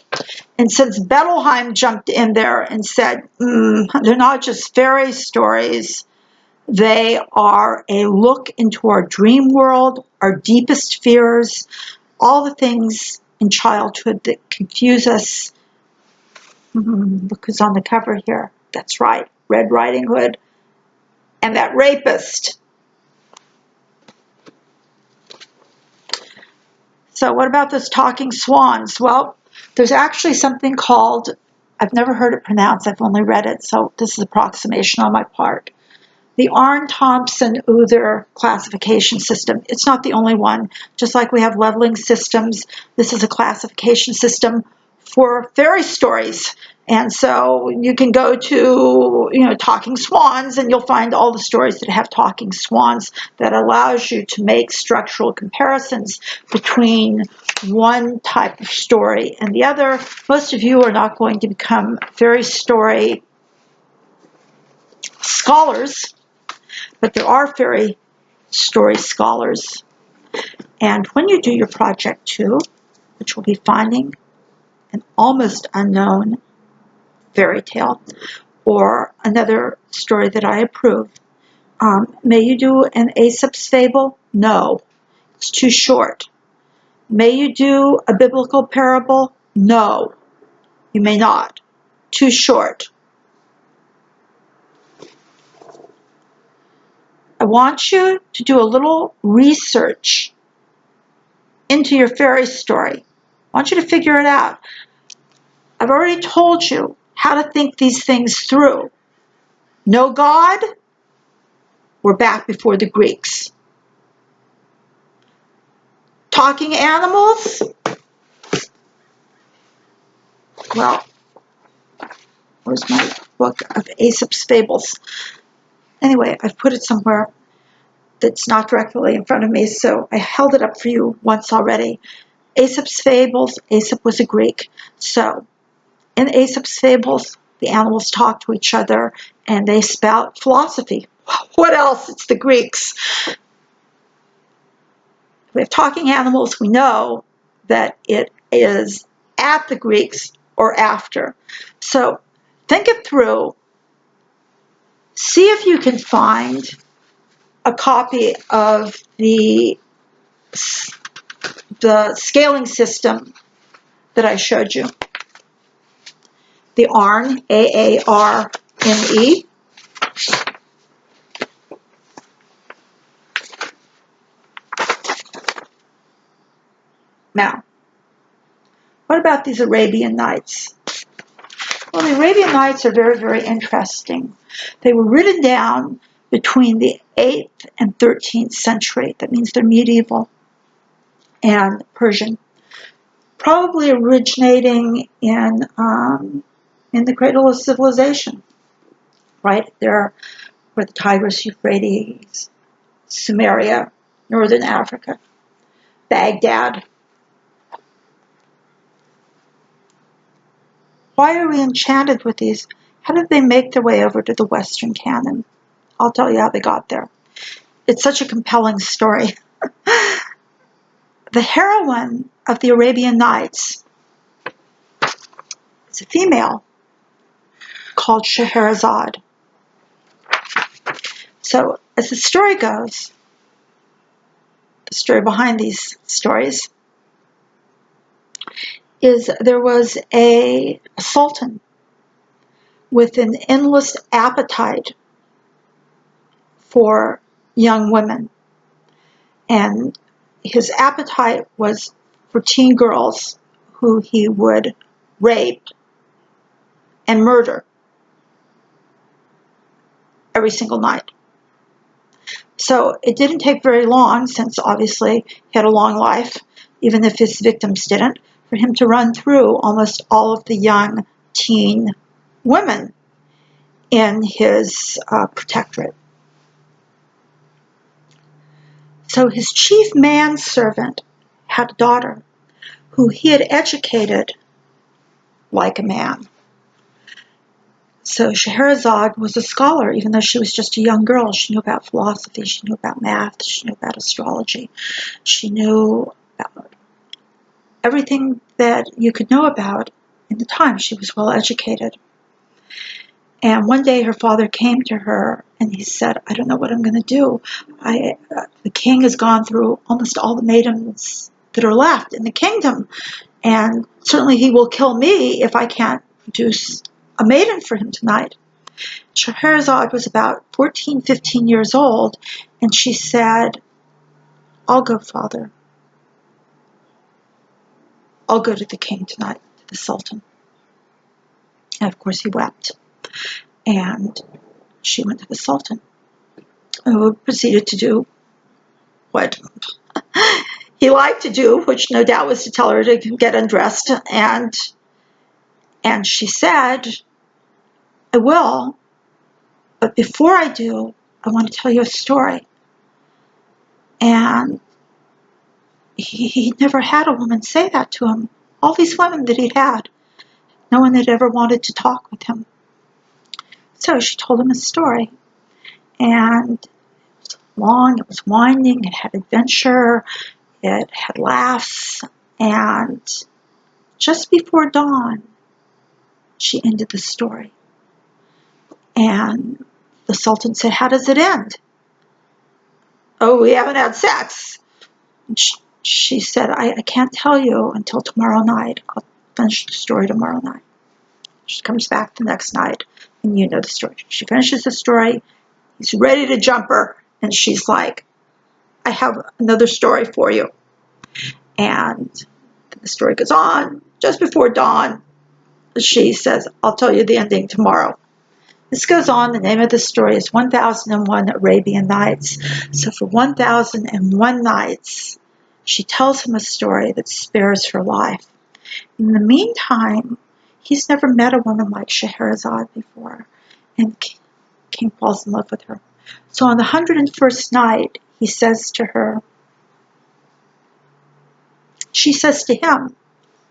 And since Bettelheim jumped in there and said, they're not just fairy stories, they are a look into our dream world, our deepest fears, all the things in childhood that confuse us. Look who's on the cover here. That's right, Red Riding Hood and that rapist. So what about those talking swans? Well, there's actually something called, I've never heard it pronounced, I've only read it, so this is approximation on my part. The Arne-Thompson-Uther classification system. It's not the only one. Just like we have leveling systems, this is a classification system for fairy stories. And so you can go to, talking swans, and you'll find all the stories that have talking swans. That allows you to make structural comparisons between one type of story and the other. Most of you are not going to become fairy story scholars, but there are fairy story scholars. And when you do your project 2, which will be finding an almost unknown fairy tale, or another story that I approve. May you do an Aesop's fable? No, it's too short. May you do a biblical parable? No, you may not. Too short. I want you to do a little research into your fairy story. I want you to figure it out. I've already told you how to think these things through. No God? We're back before the Greeks. Talking animals? Well, where's my book of Aesop's Fables? Anyway, I've put it somewhere that's not directly in front of me, so I held it up for you once already. Aesop's Fables, Aesop was a Greek. So, in Aesop's Fables, the animals talk to each other and they spout philosophy. What else? It's the Greeks. If we have talking animals, we know that it is at the Greeks or after. So, think it through. See if you can find a copy of the scaling system that I showed you. The ARN, A-A-R-N-E. Now, what about these Arabian Nights? Well, the Arabian Nights are very, very interesting. They were written down between the 8th and 13th century. That means they're medieval and Persian. Probably originating in the cradle of civilization, right there where the Tigris, Euphrates, Sumeria, northern Africa, Baghdad. Why are we enchanted with these? How did they make their way over to the Western canon? I'll tell you how they got there. It's such a compelling story. The heroine of the Arabian Nights is a female called Scheherazade. So, as the story goes, the story behind these stories is there was a sultan with an endless appetite for young women. And his appetite was for teen girls who he would rape and murder every single night. So it didn't take very long, since obviously he had a long life, even if his victims didn't, for him to run through almost all of the young teen women in his protectorate. So his chief manservant had a daughter who he had educated like a man. So Scheherazade was a scholar, even though she was just a young girl. She knew about philosophy, she knew about math, she knew about astrology, she knew about everything that you could know about in the time. She was well educated. And one day her father came to her and he said, I don't know what I'm going to do. The king has gone through almost all the maidens that are left in the kingdom, and certainly he will kill me if I can't produce a maiden for him tonight. Scheherazade was about 14, 15 years old, and she said, I'll go, father. I'll go to the king tonight, to the sultan. And of course he wept. And she went to the sultan, who proceeded to do what he liked to do, which no doubt was to tell her to get undressed. And she said, I will, but before I do, I want to tell you a story. And he'd never had a woman say that to him. All these women that he'd had, no one had ever wanted to talk with him. So she told him a story. And it was long, it was winding, it had adventure, it had laughs, and just before dawn, she ended the story. And the Sultan said, how does it end? Oh, we haven't had sex. She said, I can't tell you until tomorrow night. I'll finish the story tomorrow night. She comes back the next night, and you know the story. She finishes the story. He's ready to jump her, and she's like, I have another story for you. And the story goes on. Just before dawn, she says, I'll tell you the ending tomorrow. This goes on. The name of the story is 1001 Arabian Nights. So for 1001 nights, she tells him a story that spares her life. In the meantime, he's never met a woman like Scheherazade before, and King falls in love with her. So on the 101st night, he says to her, she says to him,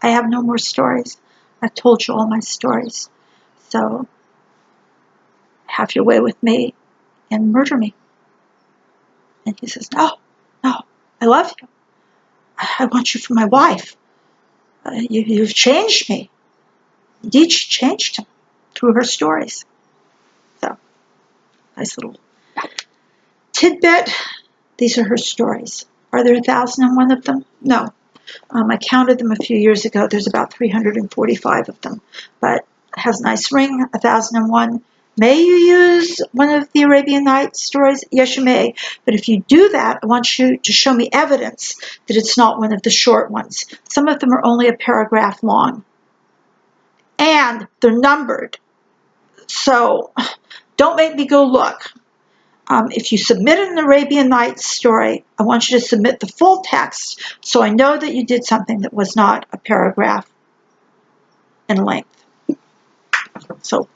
I have no more stories. I've told you all my stories. So have your way with me and murder me. And he says, no, I love you. I want you for my wife. You've changed me. Indeed, she changed him through her stories. So, nice little tidbit. These are her stories. Are there 1,001 of them? No. I counted them a few years ago. There's about 345 of them. But it has a nice ring, 1,001. May you use one of the Arabian Nights stories? Yes, you may. But if you do that, I want you to show me evidence that it's not one of the short ones. Some of them are only a paragraph long. And they're numbered. So don't make me go look. If you submit an Arabian Nights story, I want you to submit the full text so I know that you did something that was not a paragraph in length. So,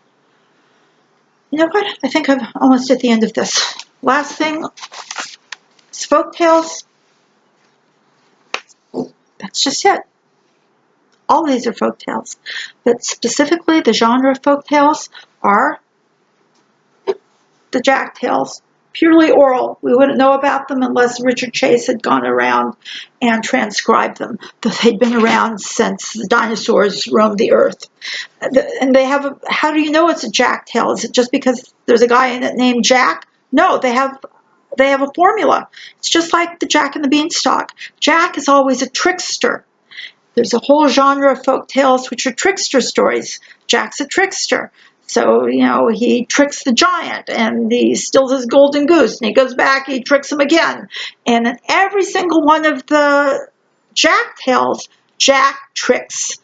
you know what? I think I'm almost at the end of this. Last thing is folktales. That's just it. All these are folktales. But specifically, the genre of folktales are the Jack tales. Purely oral. We wouldn't know about them unless Richard Chase had gone around and transcribed them. They'd been around since the dinosaurs roamed the earth. And they have how do you know it's a Jack tale? Is it just because there's a guy in it named Jack? No, they have a formula. It's just like the Jack and the Beanstalk. Jack is always a trickster. There's a whole genre of folk tales which are trickster stories. Jack's a trickster. So, you know, he tricks the giant and he steals his golden goose and he goes back, he tricks him again. And in every single one of the Jack tales, Jack tricks.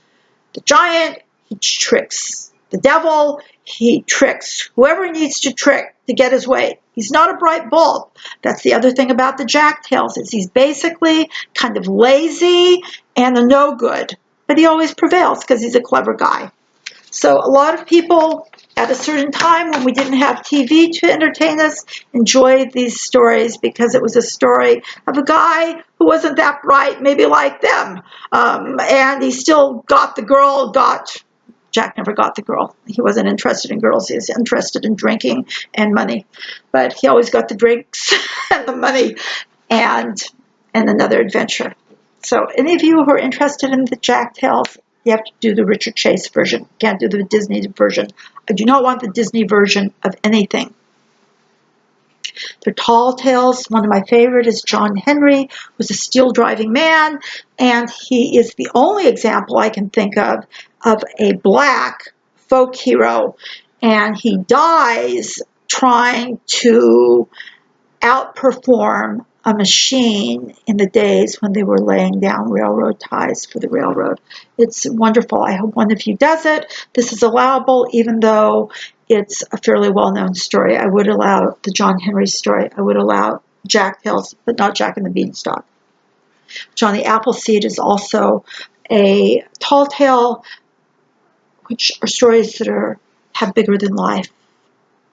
The giant, he tricks. The devil, he tricks. Whoever he needs to trick to get his way. He's not a bright bulb. That's the other thing about the Jack tales is he's basically kind of lazy and a no good. But he always prevails because he's a clever guy. So a lot of people at a certain time when we didn't have TV to entertain us enjoyed these stories because it was a story of a guy who wasn't that bright, maybe like them. And he still got the girl, Jack never got the girl. He wasn't interested in girls. He was interested in drinking and money. But he always got the drinks and the money and another adventure. So any of you who are interested in the Jack tales, you have to do the Richard Chase version. You can't do the Disney version. I do not want the Disney version of anything. They're tall tales. One of my favorite is John Henry, who's a steel driving man, and he is the only example I can think of a black folk hero, and he dies trying to outperform a machine in the days when they were laying down railroad ties for the railroad. It's wonderful. I hope one of you does it. This is allowable, even though it's a fairly well-known story. I would allow the John Henry story. I would allow Jack tales, but not Jack and the Beanstalk. Johnny Appleseed is also a tall tale, which are stories that have bigger than life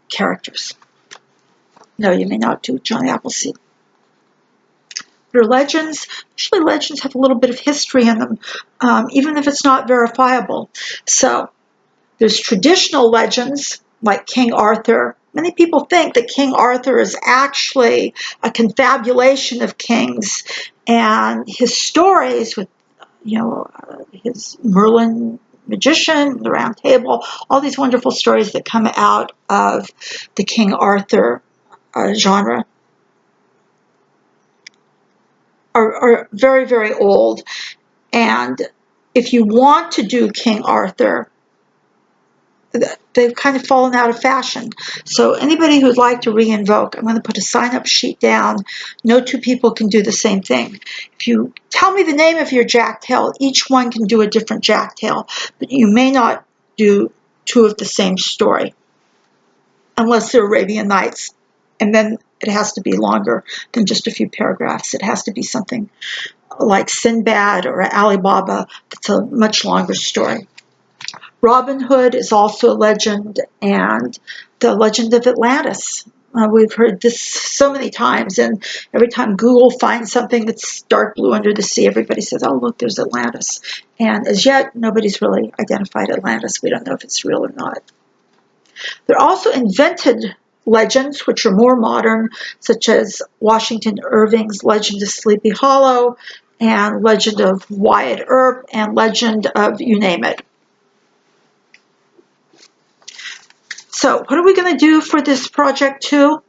characters. No, you may not do Johnny Appleseed. They're legends. Usually legends have a little bit of history in them, even if it's not verifiable. So there's traditional legends like King Arthur. Many people think that King Arthur is actually a confabulation of kings, and his stories with his Merlin magician, the Round Table, all these wonderful stories that come out of the King Arthur genre are very, very old. And if you want to do King Arthur, they've kind of fallen out of fashion. So anybody who'd like to re-invoke, I'm going to put a sign-up sheet down. No two people can do the same thing. If you tell me the name of your jacktail, each one can do a different jacktail, but you may not do two of the same story, unless they're Arabian Nights. And then it has to be longer than just a few paragraphs. It has to be something like Sinbad or Ali Baba. That's a much longer story. Robin Hood is also a legend, and the legend of Atlantis. We've heard this so many times, and every time Google finds something that's dark blue under the sea, everybody says, oh, look, there's Atlantis. And as yet, nobody's really identified Atlantis. We don't know if it's real or not. There are also invented legends, which are more modern, such as Washington Irving's Legend of Sleepy Hollow, and Legend of Wyatt Earp, and Legend of you name it. So what are we going to do for this project 2?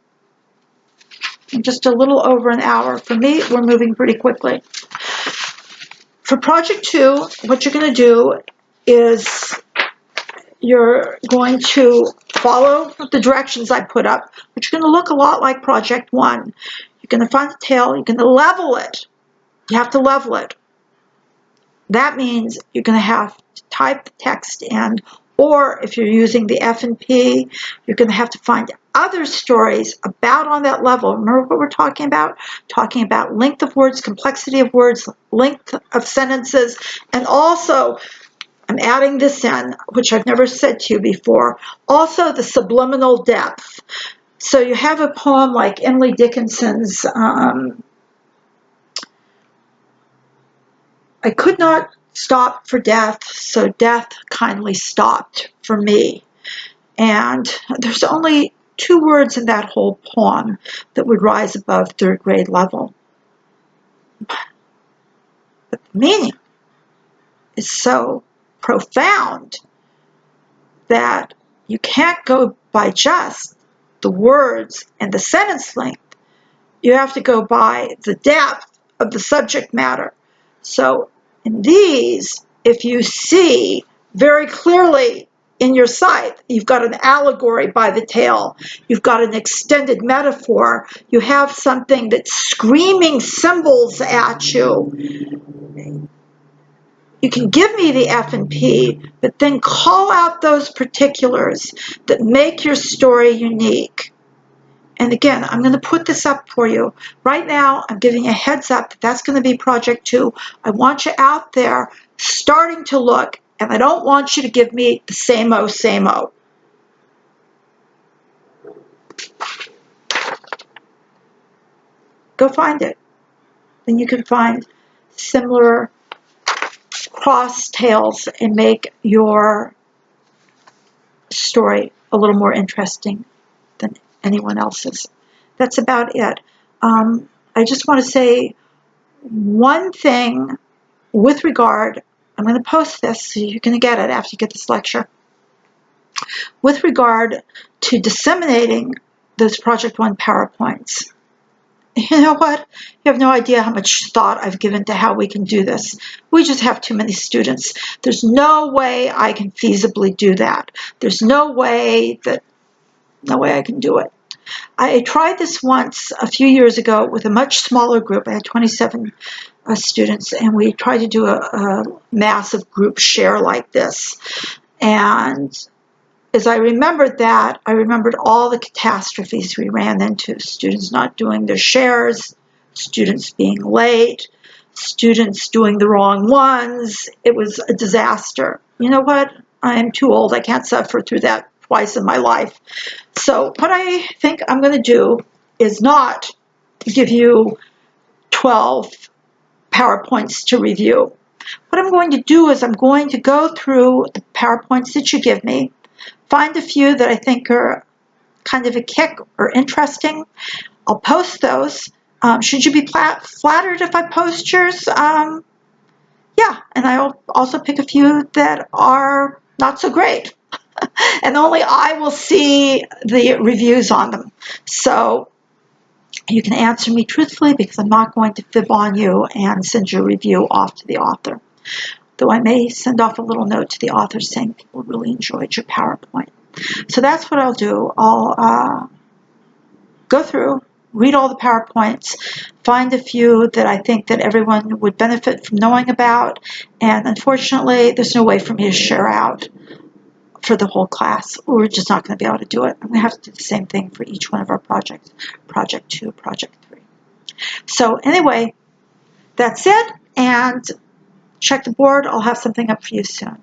In just a little over an hour. For me, we're moving pretty quickly. For project 2, what you're going to do is you're going to follow the directions I put up, which are going to look a lot like project 1. You're going to find the tail. You're going to level it. You have to level it. That means you're going to have to type the text in, or if you're using the F&P, you're going to have to find other stories about on that level. Remember what we're talking about? Talking about length of words, complexity of words, length of sentences, and also, I'm adding this in, which I've never said to you before, also the subliminal depth. So you have a poem like Emily Dickinson's I could not stop for death, so death kindly stopped for me. And there's only 2 words in that whole poem that would rise above 3rd grade level. But the meaning is so profound that you can't go by just the words and the sentence length. You have to go by the depth of the subject matter. So in these, if you see very clearly in your sight, you've got an allegory by the tail, you've got an extended metaphor, you have something that's screaming symbols at you. You can give me the F&P, but then call out those particulars that make your story unique. And again, I'm going to put this up for you. Right now, I'm giving a heads up that that's going to be project 2. I want you out there starting to look, and I don't want you to give me the same-o, same-o. Go find it. Then you can find similar cross tales and make your story a little more interesting than anyone else's. That's about it. I just want to say one thing with regard, I'm going to post this so you're going to get it after you get this lecture. With regard to disseminating those Project 1 PowerPoints, you know what? You have no idea how much thought I've given to how we can do this. We just have too many students. There's no way I can feasibly do that. There's no way I can do it. I tried this once a few years ago with a much smaller group. I had 27 students, and we tried to do a massive group share like this. And as I remembered that, I remembered all the catastrophes we ran into. Students not doing their shares, students being late, students doing the wrong ones. It was a disaster. You know what? I am too old. I can't suffer through that twice in my life. So what I think I'm going to do is not give you 12 PowerPoints to review. What I'm going to do is I'm going to go through the PowerPoints that you give me, find a few that I think are kind of a kick or interesting. I'll post those. Should you be flattered if I post yours? yeah, and I'll also pick a few that are not so great. And only I will see the reviews on them. So you can answer me truthfully because I'm not going to fib on you and send your review off to the author. Though I may send off a little note to the author saying people really enjoyed your PowerPoint. So that's what I'll do. I'll go through, read all the PowerPoints, find a few that I think that everyone would benefit from knowing about, and unfortunately, there's no way for me to share out for the whole class. We're just not going to be able to do it. I'm going to have to do the same thing for each one of our projects, Project 2, Project 3. So anyway, that's it, and check the board. I'll have something up for you soon.